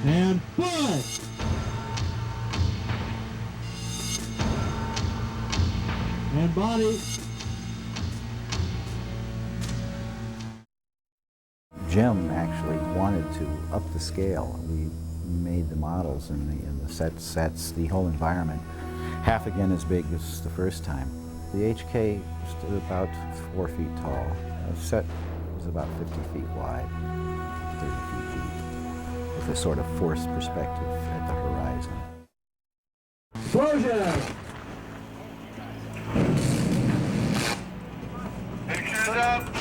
And foot! And body. Jim actually wanted to up the scale. We made the models and the sets, the whole environment, half again as big as the first time. The HK stood about 4 feet tall. The set was about 50 feet wide, 30 feet deep, with a sort of forced perspective at the horizon. Explosion! Pictures up!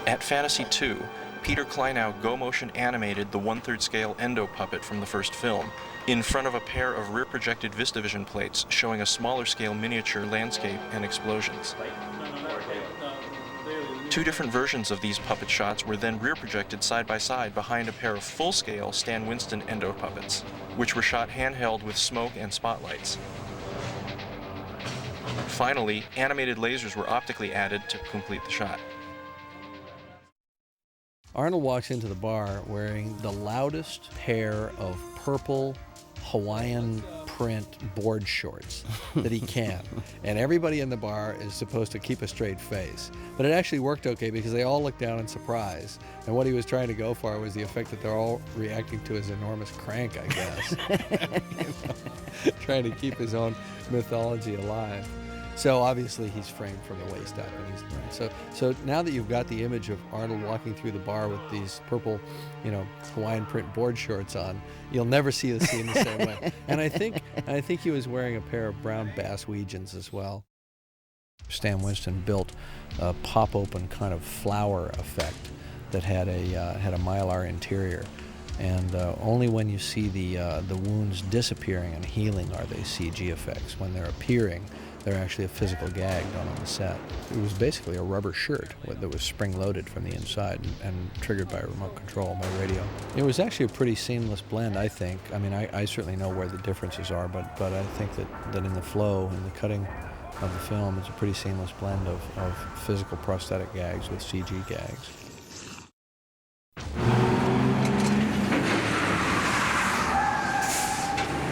At Fantasy 2, Peter Kleinow go-motion animated the 1/3 scale endo puppet from the first film in front of a pair of rear-projected VistaVision plates showing a smaller scale miniature landscape and explosions. 2 different versions of these puppet shots were then rear-projected side by side behind a pair of full-scale Stan Winston endo puppets, which were shot handheld with smoke and spotlights. Finally, animated lasers were optically added to complete the shot. Arnold walks into the bar wearing the loudest pair of purple Hawaiian print board shorts that he can. And everybody in the bar is supposed to keep a straight face. But it actually worked okay because they all looked down in surprise. And what he was trying to go for was the effect that they're all reacting to his enormous crank, I guess. Trying to keep his own mythology alive. So obviously he's framed from the waist up, and he's so now that you've got the image of Arnold walking through the bar with these purple, Hawaiian print board shorts on, you'll never see the scene the same way. And I think he was wearing a pair of brown bass Weegians as well. Stan Winston built a pop-open kind of flower effect that had a mylar interior, and only when you see the wounds disappearing and healing are they CG effects. When they're appearing, they're actually a physical gag done on the set. It was basically a rubber shirt that was spring-loaded from the inside and triggered by a remote control, by radio. It was actually a pretty seamless blend, I think. I mean, I certainly know where the differences are, but I think that in the flow and the cutting of the film, it's a pretty seamless blend of physical prosthetic gags with CG gags.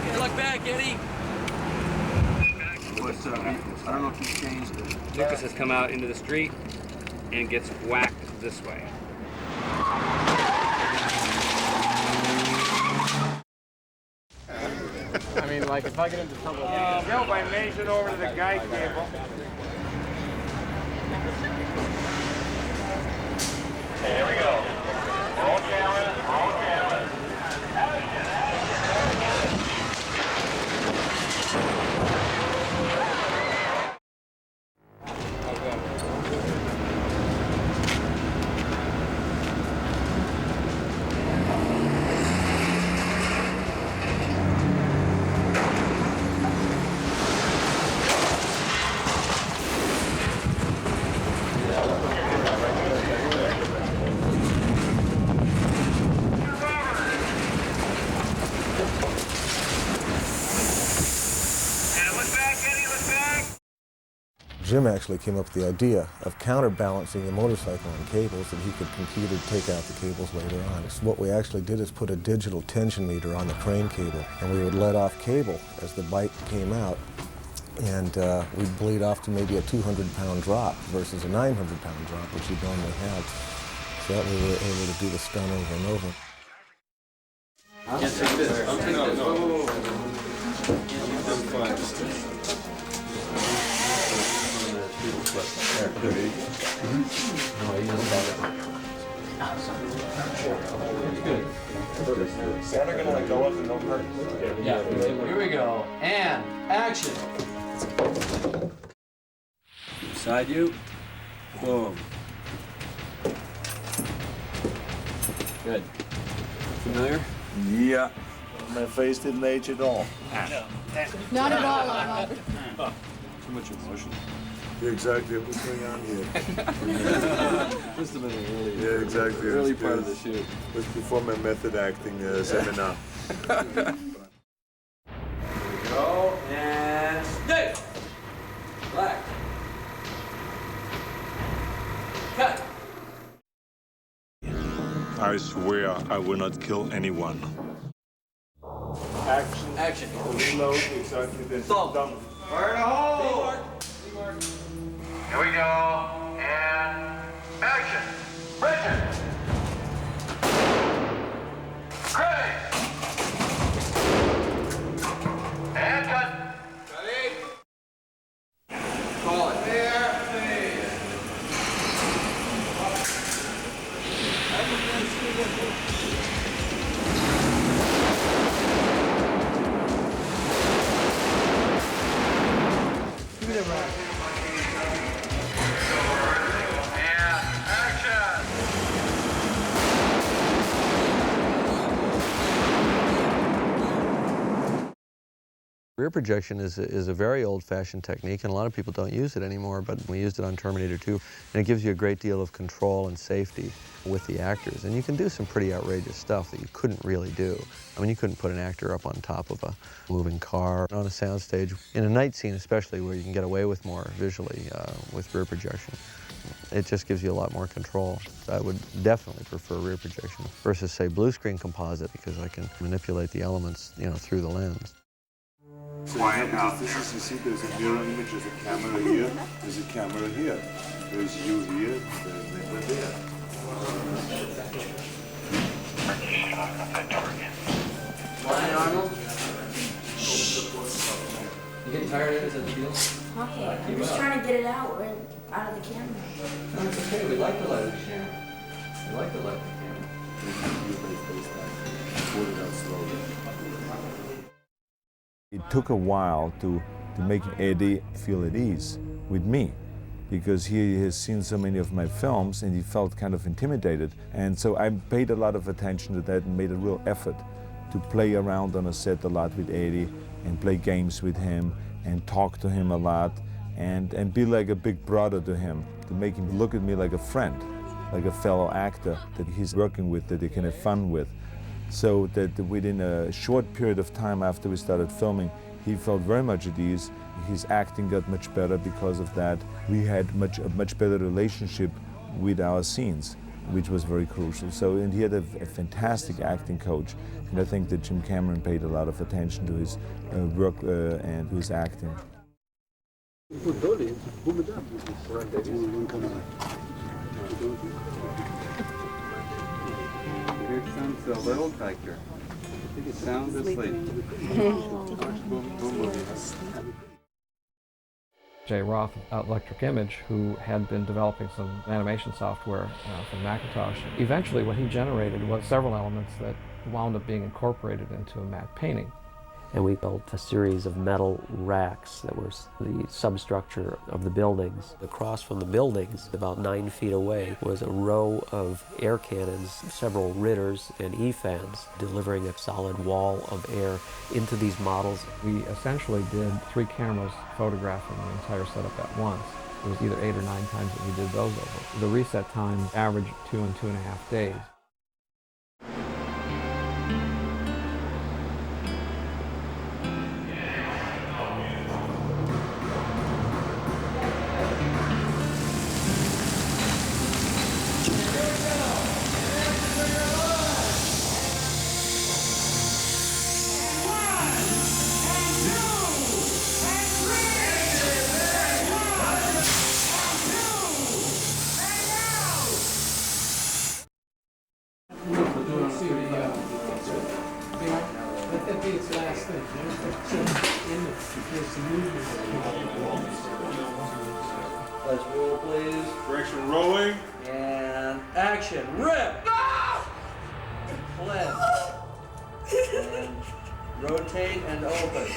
Good luck back, Eddie. I don't know if he's changed it. Lucas has come out into the street and gets whacked this way. I mean, like, if I get into trouble... Nope, I measured over to the guy cable. Here we go. Roll camera, roll camera. Jim actually came up with the idea of counterbalancing the motorcycle on cables that he could computer take out the cables later on. So what we actually did is put a digital tension meter on the crane cable, and we would let off cable as the bike came out, and we'd bleed off to maybe a 200-pound drop versus a 900-pound drop, which you'd normally have. So that way we were able to do the stunt over and over. I'll take this. I'll take this. Whoa. They're gonna like go up and don't hurt. Yeah, here we go. And action. Beside you. Boom. Good. Familiar? Yeah. My face didn't age at all. Not at all, Arnold. Too much emotion. You're exactly what's going on here. Must have been a really, yeah, exactly. early part of the shoot. It was before my method acting seminar. There we go, and stick! Black. Cut! I swear I will not kill anyone. Action. Action. Reload, exactly this. Thumb. Done. Fire in a hole! B-mark. Here we go. And action. Richard. Craig. And cut. Ready? Call it. There. And action. Rear projection is a very old-fashioned technique, and a lot of people don't use it anymore, but we used it on Terminator 2, and it gives you a great deal of control and safety with the actors. And you can do some pretty outrageous stuff that you couldn't really do. I mean, you couldn't put an actor up on top of a moving car on a soundstage, in a night scene especially, where you can get away with more visually with rear projection. It just gives you a lot more control. I would definitely prefer rear projection versus, say, blue screen composite, because I can manipulate the elements, you know, through the lens. So this is, you see, there's a mirror image, there's a camera here, there's a camera here. There's you here, there's Nicola there. Line, Arnold. You getting tired of it? Is that the deal? Okay, I'm just trying to get it out of the camera. No, it's okay. We like the light of the camera. We like the light of the camera. Pull it out slowly. It took a while to make Eddie feel at ease with me, because he has seen so many of my films and he felt kind of intimidated. And so I paid a lot of attention to that and made a real effort to play around on a set a lot with Eddie and play games with him and talk to him a lot and be like a big brother to him, to make him look at me like a friend, like a fellow actor that he's working with, that he can have fun with. So that within a short period of time after we started filming, he felt very much at ease. His acting got much better because of that. We had a much better relationship with our scenes, which was very crucial. So, and he had a fantastic acting coach. And I think that Jim Cameron paid a lot of attention to his work and to his acting. Here it sounds a little tighter. I think it sounds asleep. Jay Roth at Electric Image, who had been developing some animation software from Macintosh. Eventually what he generated was several elements that wound up being incorporated into a matte painting. And we built a series of metal racks that were the substructure of the buildings. Across from the buildings, about 9 feet away, was a row of air cannons, several Ritters and E-fans, delivering a solid wall of air into these models. We essentially did 3 cameras photographing the entire setup at once. It was either 8 or 9 times that we did those over. The reset time averaged 2 and 2.5 days. Let's roll, please. Direction rolling. And action. Rip! Flip. And rotate and open.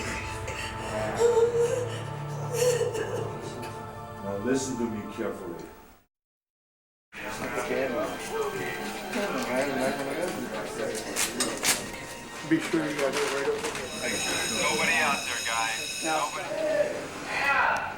Now listen to me carefully. Be sure you got it right over there. Nobody out there, guys. Nobody. Yeah.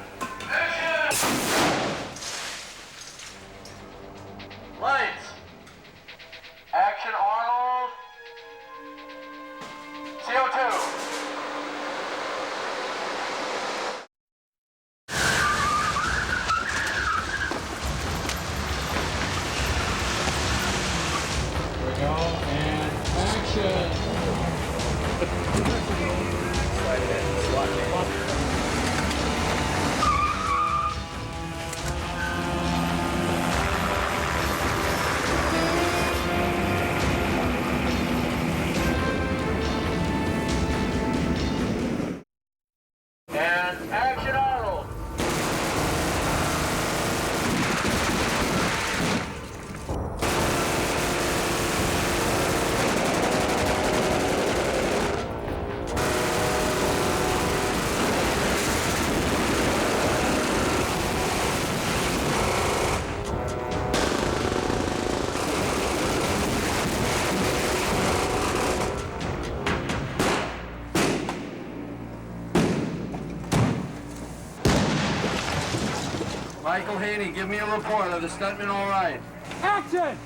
Michael Haney, give me a report. Are the stuntmen all right? Action!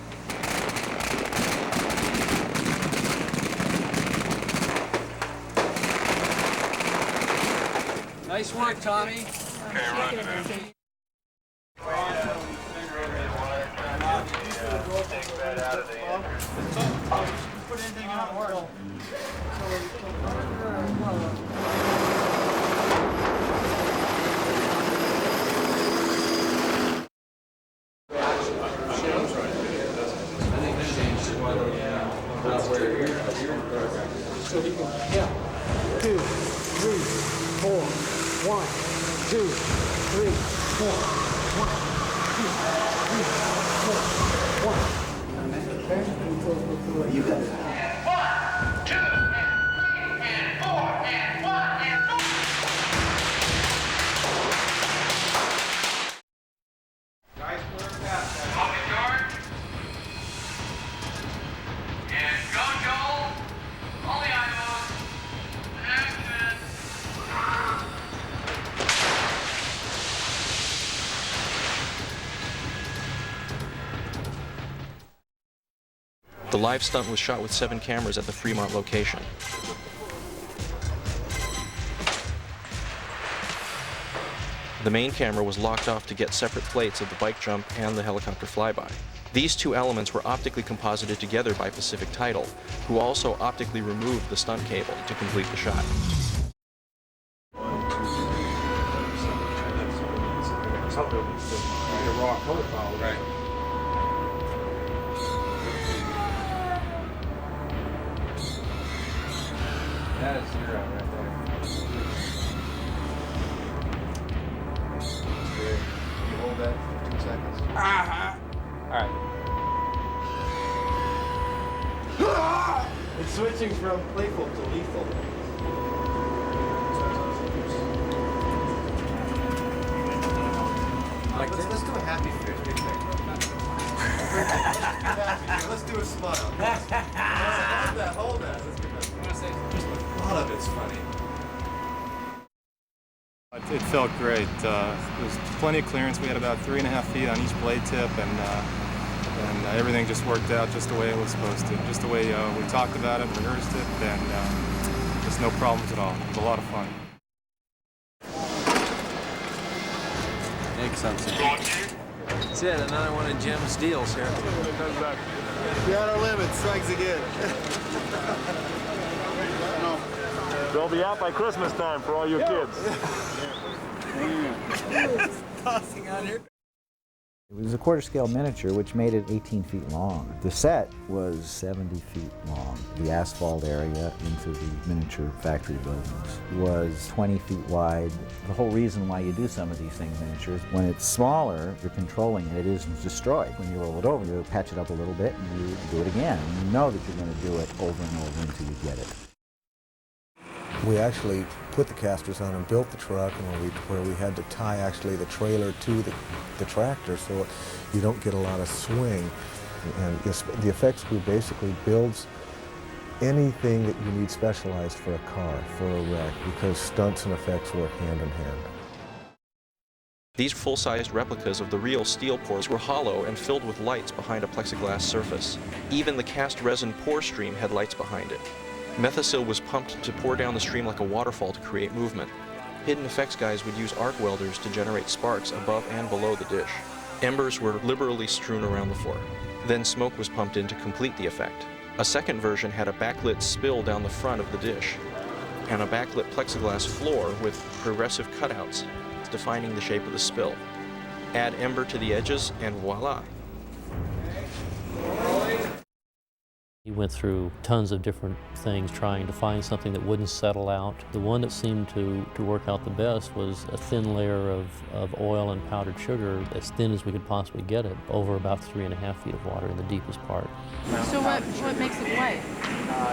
Nice work, Tommy. Put anything on work. So he can, yeah. 2, 3, 4, 1, 2, 3, 4, 1, 2, 3, 4, 1. You got it. 1, 2, and 3, and 4, and 1, and 4. Guys, clear fast. Focus, George. And go, Joel. All the eyeballs. Action. The live stunt was shot with 7 cameras at the Fremont location. The main camera was locked off to get separate plates of the bike jump and the helicopter flyby. These two elements were optically composited together by Pacific Tidal, who also optically removed the stunt cable to complete the shot. Right. That is 0 right there. Good. You hold that for 2 seconds. All right. It's switching from playful to lethal. Let's do a happy face. Let's do a smile. Hold that. Let's get that. Just the thought of it's funny. It felt great. There was plenty of clearance. We had about 3.5 feet on each blade tip, and everything just worked out just the way it was supposed to. Just the way we talked about it, rehearsed it, and just no problems at all. It was a lot of fun. That's it, another one of Jim's deals here. The outer limit strikes again. They'll be out by Christmas time for all your kids. Tossing out here. It was a quarter-scale miniature, which made it 18 feet long. The set was 70 feet long. The asphalt area into the miniature factory buildings was 20 feet wide. The whole reason why you do some of these things miniatures, when it's smaller, you're controlling it, it isn't destroyed. When you roll it over, you patch it up a little bit and you do it again. And you know that you're going to do it over and over until you get it. We actually put the casters on and built the truck, and where we had to tie actually the trailer to the tractor so you don't get a lot of swing. And the effects crew basically builds anything that you need specialized for a car, for a wreck, because stunts and effects work hand in hand. These full-sized replicas of the real steel pores were hollow and filled with lights behind a plexiglass surface. Even the cast resin pore stream had lights behind it. Methosil was pumped to pour down the stream like a waterfall to create movement. Hidden effects guys would use arc welders to generate sparks above and below the dish. Embers were liberally strewn around the floor. Then smoke was pumped in to complete the effect. A second version had a backlit spill down the front of the dish, and a backlit plexiglass floor with progressive cutouts defining the shape of the spill. Add ember to the edges, and voila. He went through tons of different things trying to find something that wouldn't settle out. The one that seemed to work out the best was a thin layer of oil and powdered sugar, as thin as we could possibly get it, over about 3.5 feet of water in the deepest part. So what makes it white?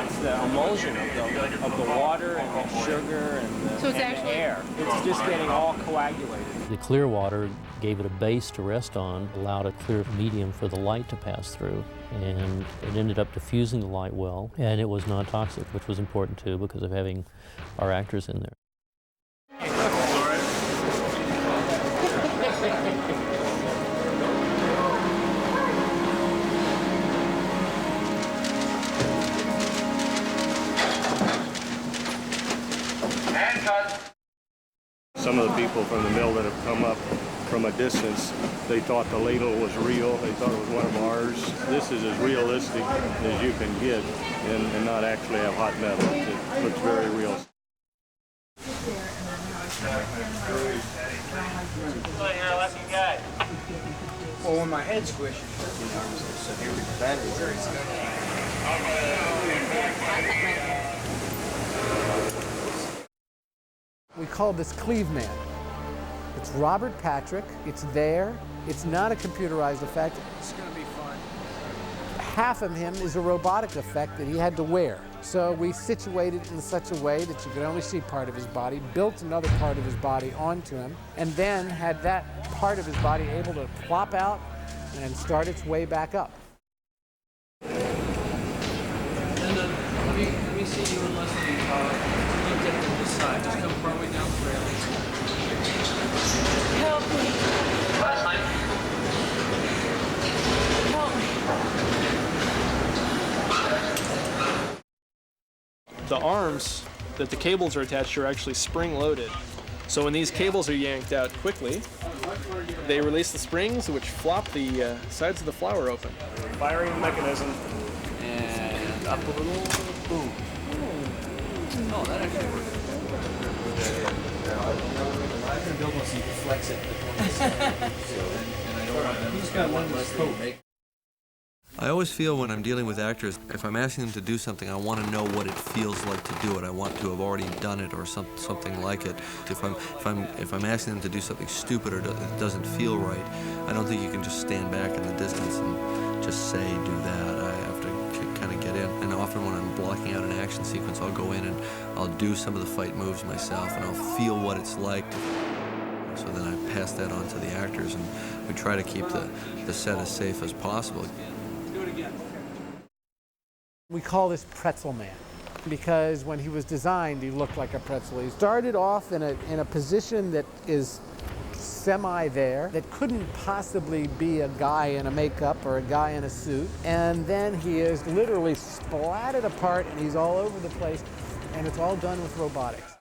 It's the emulsion of the water and the sugar and the, so it's and the air. It's just getting all coagulated. The clear water gave it a base to rest on, allowed a clear medium for the light to pass through, and it ended up diffusing the light well, and it was non-toxic, which was important too because of having our actors in there. some of the people from the mill that have come up from a distance, they thought the ladle was real. They thought it was one of ours. This is as realistic as you can get and not actually have hot metal. It looks very real. Well, when my head squishes, so here we go. That is We call this Cleve Man. It's Robert Patrick. It's there. It's not a computerized effect. It's going to be fun. Half of him is a robotic effect that he had to wear. So we situated it in such a way that you could only see part of his body, built another part of his body onto him, and then had that part of his body able to plop out and start its way back up. Let me see you and Leslie. You get to this side. Just come partway down the railing. Help me. Leslie. Help me. The arms that the cables are attached to are actually spring-loaded. So when these cables are yanked out quickly, they release the springs, which flop the sides of the flower open. Firing the mechanism. And up a little, boom. Oh, that actually works. I'm going to build one so you can flex it. And I don't want them to got one less coat. I always feel when I'm dealing with actors, if I'm asking them to do something, I want to know what it feels like to do it. I want to have already done it or something like it. If I'm asking them to do something stupid or it doesn't feel right, I don't think you can just stand back in the distance and just say, do that. I have to kind of get in. And often when I'm blocking out an action sequence, I'll go in and I'll do some of the fight moves myself and I'll feel what it's like. So then I pass that on to the actors and we try to keep the set as safe as possible. We call this Pretzel Man because when he was designed, he looked like a pretzel. He started off in a position that is semi there, that couldn't possibly be a guy in a makeup or a guy in a suit. And then he is literally splatted apart and he's all over the place, and it's all done with robotics.